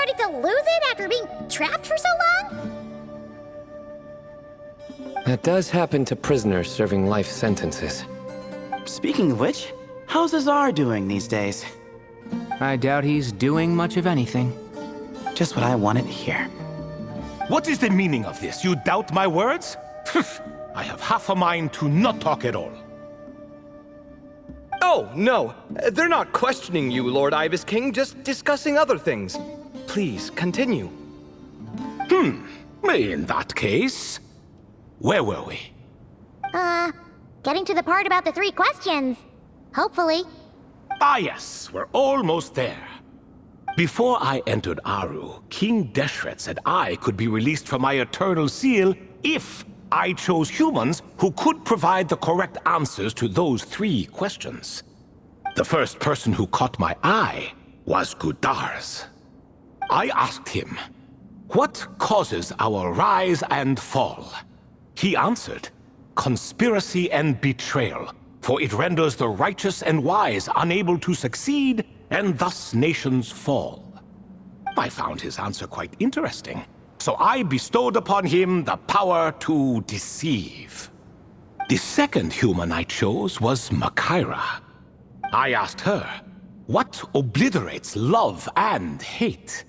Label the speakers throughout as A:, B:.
A: starting to lose it after being trapped for so long?
B: That does happen to prisoners serving life sentences.
C: Speaking of which, how's Azar doing these days?
D: I doubt he's doing much of anything.
C: Just what I wanted to hear.
E: What is the meaning of this? You doubt my words? I have half a mind to not talk at all.
F: Oh, no. They're not questioning you, Lord Ibis King, just discussing other things. Please, continue.
E: In that case, where were we?
A: Getting to the part about the 3 questions. Hopefully.
E: Ah yes, we're almost there. Before I entered Aru, King Deshret said I could be released from my eternal seal if I chose humans who could provide the correct answers to those 3 questions. The first person who caught my eye was Gudars. I asked him, what causes our rise and fall? He answered, conspiracy and betrayal, for it renders the righteous and wise unable to succeed, and thus nations fall. I found his answer quite interesting, so I bestowed upon him the power to deceive. The second human I chose was Makaira. I asked her, what obliterates love and hate?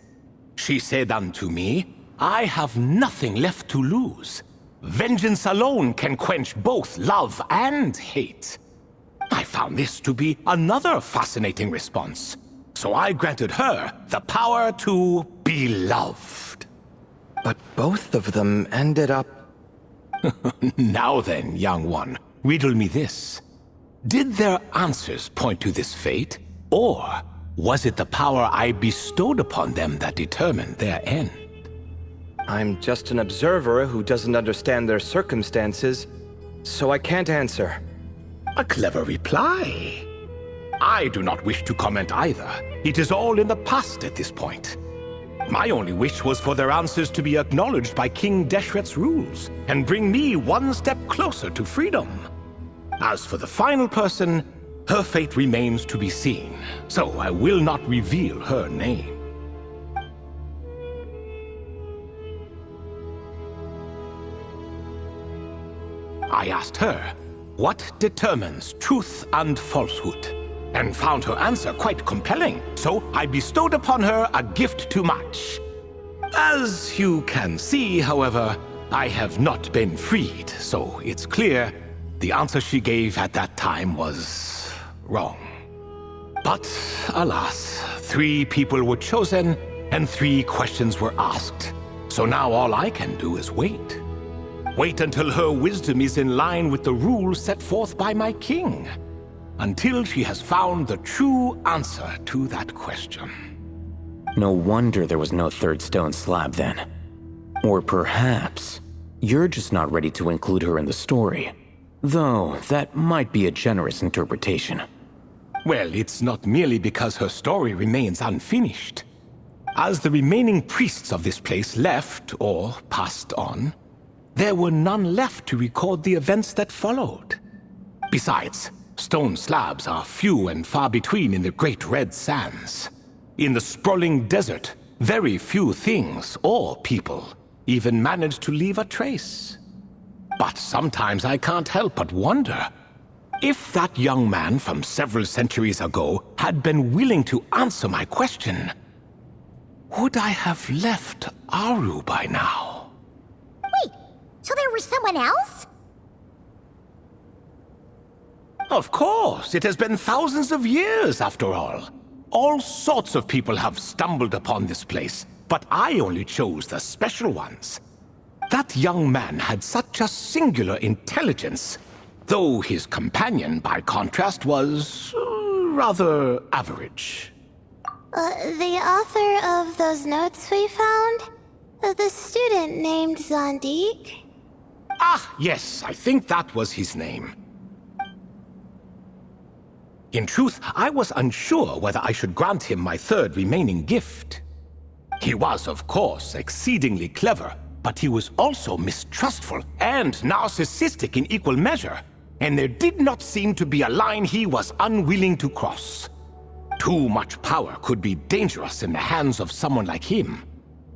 E: She said unto me, I have nothing left to lose. Vengeance alone can quench both love and hate. I found this to be another fascinating response, so I granted her the power to be loved.
F: But both of them ended up...
E: Now then, young one, riddle me this. Did their answers point to this fate, or was it the power I bestowed upon them that determined their end?
F: I'm just an observer who doesn't understand their circumstances, so I can't answer.
E: A clever reply. I do not wish to comment either. It is all in the past at this point. My only wish was for their answers to be acknowledged by King Deshret's rules, and bring me one step closer to freedom. As for the final person, her fate remains to be seen, so I will not reveal her name. I asked her, what determines truth and falsehood? And found her answer quite compelling, so I bestowed upon her a gift to match. As you can see, however, I have not been freed, so it's clear the answer she gave at that time was wrong. But alas, 3 people were chosen and 3 questions were asked, so now all I can do is wait. Wait until her wisdom is in line with the rules set forth by my king. Until she has found the true answer to that question.
D: No wonder there was no 3rd stone slab then. Or perhaps you're just not ready to include her in the story. Though that might be a generous interpretation.
E: Well, it's not merely because her story remains unfinished. As the remaining priests of this place left or passed on, there were none left to record the events that followed. Besides, stone slabs are few and far between in the Great Red Sands. In the sprawling desert, very few things or people even manage to leave a trace. But sometimes I can't help but wonder, if that young man from several centuries ago had been willing to answer my question, would I have left Aru by now?
A: Wait, so there was someone else?
E: Of course, it has been thousands of years after all. All sorts of people have stumbled upon this place, but I only chose the special ones. That young man had such a singular intelligence, though his companion, by contrast, was rather average.
G: The author of those notes we found? The student named Zondik?
E: Ah, yes, I think that was his name. In truth, I was unsure whether I should grant him my 3rd remaining gift. He was, of course, exceedingly clever, but he was also mistrustful and narcissistic in equal measure, and there did not seem to be a line he was unwilling to cross. Too much power could be dangerous in the hands of someone like him.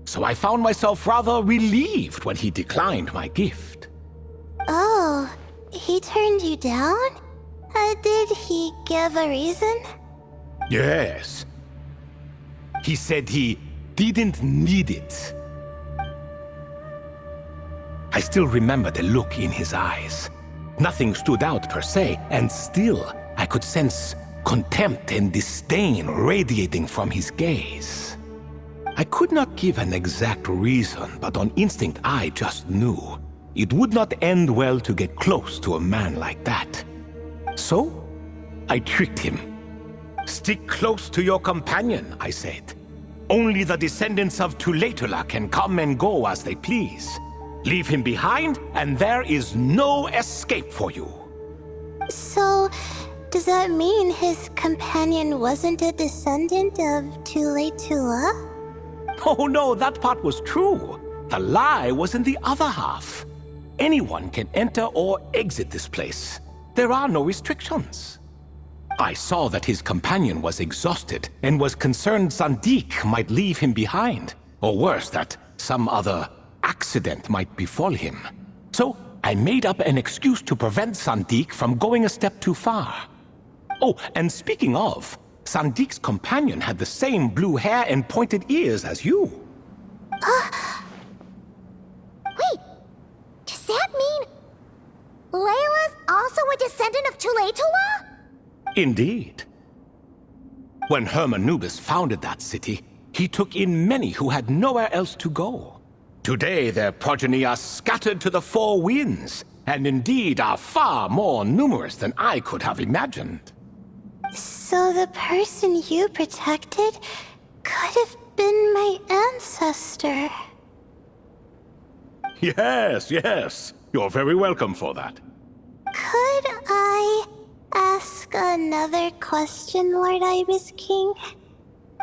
E: So I found myself rather relieved when he declined my gift.
G: Oh, he turned you down? Did he give a reason?
E: Yes. He said he didn't need it. I still remember the look in his eyes. Nothing stood out per se, and still I could sense contempt and disdain radiating from his gaze. I could not give an exact reason, but on instinct I just knew it would not end well to get close to a man like that. So, I tricked him. "Stick close to your companion," I said. "Only the descendants of Tuletula can come and go as they please. Leave him behind, and there is no escape for you."
G: So, does that mean his companion wasn't a descendant of Tuletula?
E: Oh no, that part was true. The lie was in the other half. Anyone can enter or exit this place. There are no restrictions. I saw that his companion was exhausted and was concerned Sandik might leave him behind, or worse, that some other accident might befall him. So I made up an excuse to prevent Sandik from going a step too far. Oh, and speaking of, Sandik's companion had the same blue hair and pointed ears as you.
A: Wait, does that mean Layla's also a descendant of Tuletula?
E: Indeed. When Hermanubis founded that city, he took in many who had nowhere else to go. Today their progeny are scattered to the four winds, and indeed are far more numerous than I could have imagined.
G: So the person you protected could have been my ancestor.
E: Yes, yes. You're very welcome for that.
G: Could I ask another question, Lord Ibis King?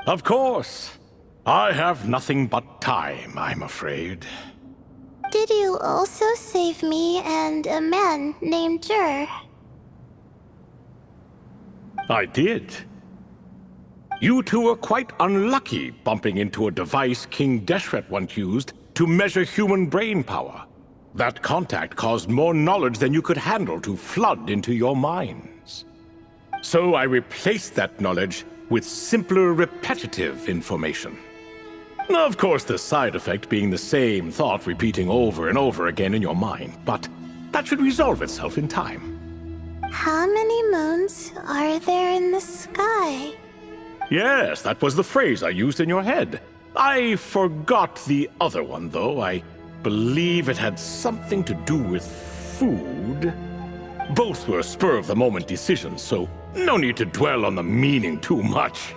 E: Of course. I have nothing but time, I'm afraid.
G: Did you also save me and a man named Jur?
E: I did. You two were quite unlucky bumping into a device King Deshret once used to measure human brain power. That contact caused more knowledge than you could handle to flood into your minds. So I replaced that knowledge with simpler, repetitive information. Of course, the side effect being the same thought repeating over and over again in your mind, but that should resolve itself in time.
G: How many moons are there in the sky?
E: Yes, that was the phrase I used in your head. I forgot the other one, though. I believe it had something to do with food. Both were spur-of-the-moment decisions, so no need to dwell on the meaning too much.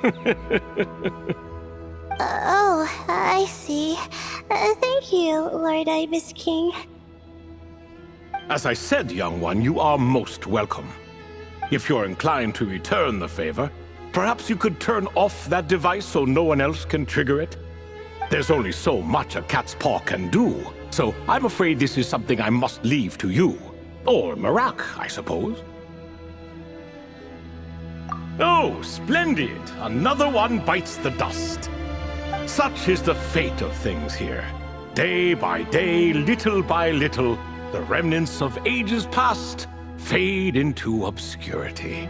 G: Oh, I see. Thank you, Lord Ibis King.
E: As I said, young one, you are most welcome. If you're inclined to return the favor, perhaps you could turn off that device so no one else can trigger it? There's only so much a cat's paw can do, so I'm afraid this is something I must leave to you. Or Marak, I suppose. Oh, splendid! Another one bites the dust. Such is the fate of things here. Day by day, little by little, the remnants of ages past fade into obscurity.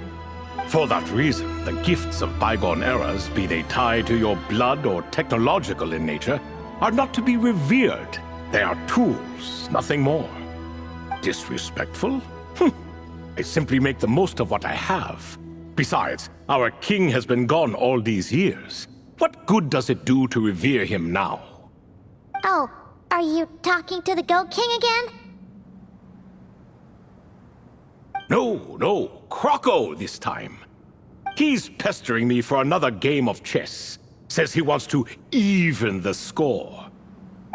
E: For that reason, the gifts of bygone eras, be they tied to your blood or technological in nature, are not to be revered. They are tools, nothing more. Disrespectful? I simply make the most of what I have. Besides, our king has been gone all these years. What good does it do to revere him now?
A: Oh, are you talking to the Goat King again?
E: No, Croco this time. He's pestering me for another game of chess. Says he wants to even the score.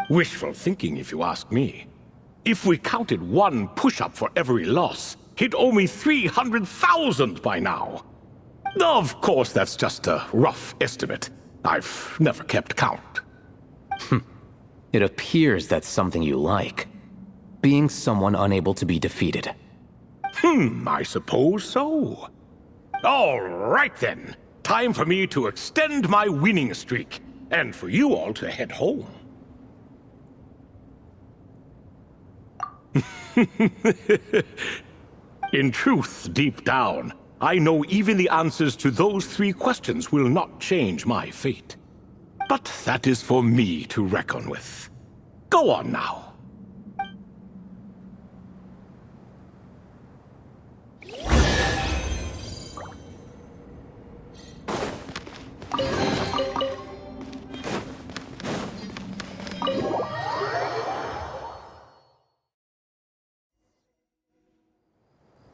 E: Wishful thinking, if you ask me. If we counted one push-up for every loss, he'd owe me 300,000 by now. Of course, that's just a rough estimate. I've never kept count.
D: It appears that's something you like. Being someone unable to be defeated.
E: I suppose so. All right then. time for me to extend my winning streak, and for you all to head home. In truth, deep down, I know even the answers to those 3 questions will not change my fate. But that is for me to reckon with. Go on now.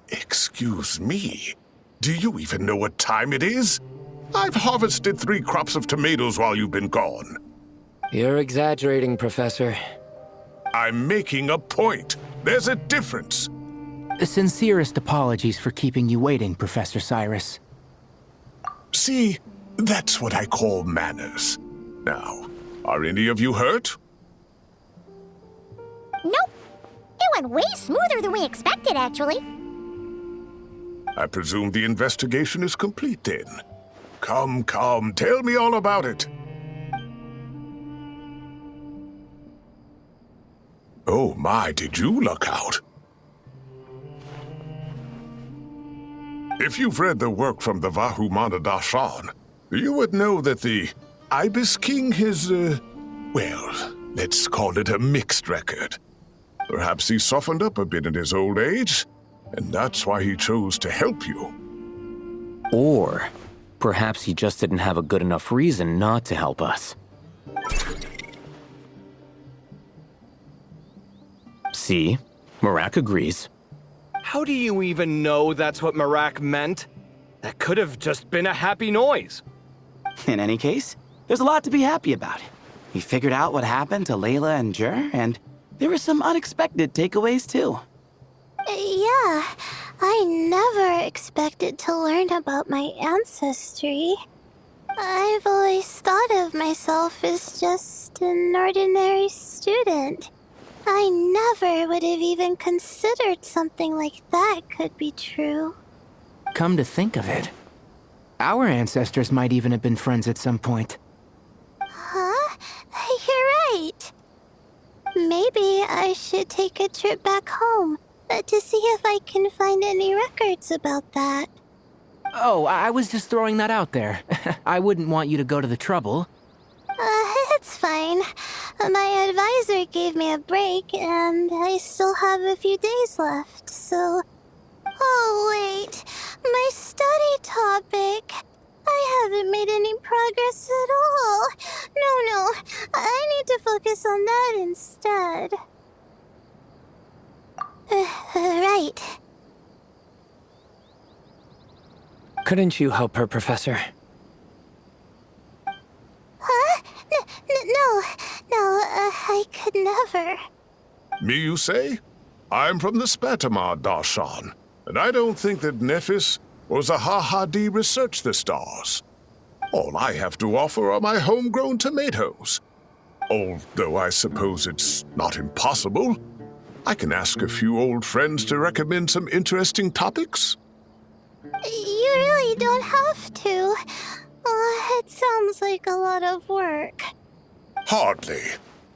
H: Excuse me, do you even know what time it is? I've harvested 3 crops of tomatoes while you've been gone.
B: You're exaggerating, Professor.
H: I'm making a point. There's a difference.
I: Sincerest apologies for keeping you waiting, Professor Cyrus.
H: See, that's what I call manners. Now, are any of you hurt?
A: Nope. It went way smoother than we expected, actually.
H: I presume the investigation is complete then. Come, tell me all about it. Oh my, did you luck out? If you've read the work from the Vahumana Darshan, you would know that the Ibis King has, well, let's call it a mixed record. Perhaps he softened up a bit in his old age, and that's why he chose to help you.
D: Or perhaps he just didn't have a good enough reason not to help us. See? Marak agrees.
F: How do you even know that's what Marak meant? That could have just been a happy noise.
C: In any case, there's a lot to be happy about. We figured out what happened to Layla and Jur, and there were some unexpected takeaways too.
G: Yeah, I never expected to learn about my ancestry. I've always thought of myself as just an ordinary student. I never would have even considered something like that could be true.
I: Come to think of it, our ancestors might even have been friends at some point.
G: Huh? You're right. Maybe I should take a trip back home to see if I can find any records about that.
I: Oh, I was just throwing that out there. I wouldn't want you to go to the trouble.
G: It's fine. My advisor gave me a break, and I still have a few days left, so... Oh, wait. My study topic. I haven't made any progress at all. No. I need to focus on that instead. Right.
B: Couldn't you help her, Professor?
G: Huh? No, I could never.
H: Me, you say? I'm from the Spatamar Darshan, and I don't think that Nephis or Zahahadi researched the stars. All I have to offer are my homegrown tomatoes. Although I suppose it's not impossible. I can ask a few old friends to recommend some interesting topics.
G: You really don't have to. It sounds like a lot of work.
H: Hardly.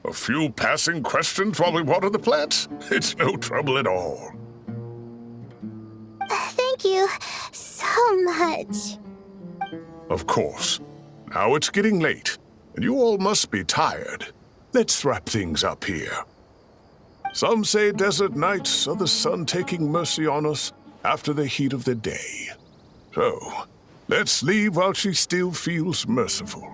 H: A few passing questions while we water the plants? It's no trouble at all.
G: Thank you so much.
H: Of course. Now it's getting late, and you all must be tired. Let's wrap things up here. Some say desert nights are the sun taking mercy on us after the heat of the day. So, let's leave while she still feels merciful.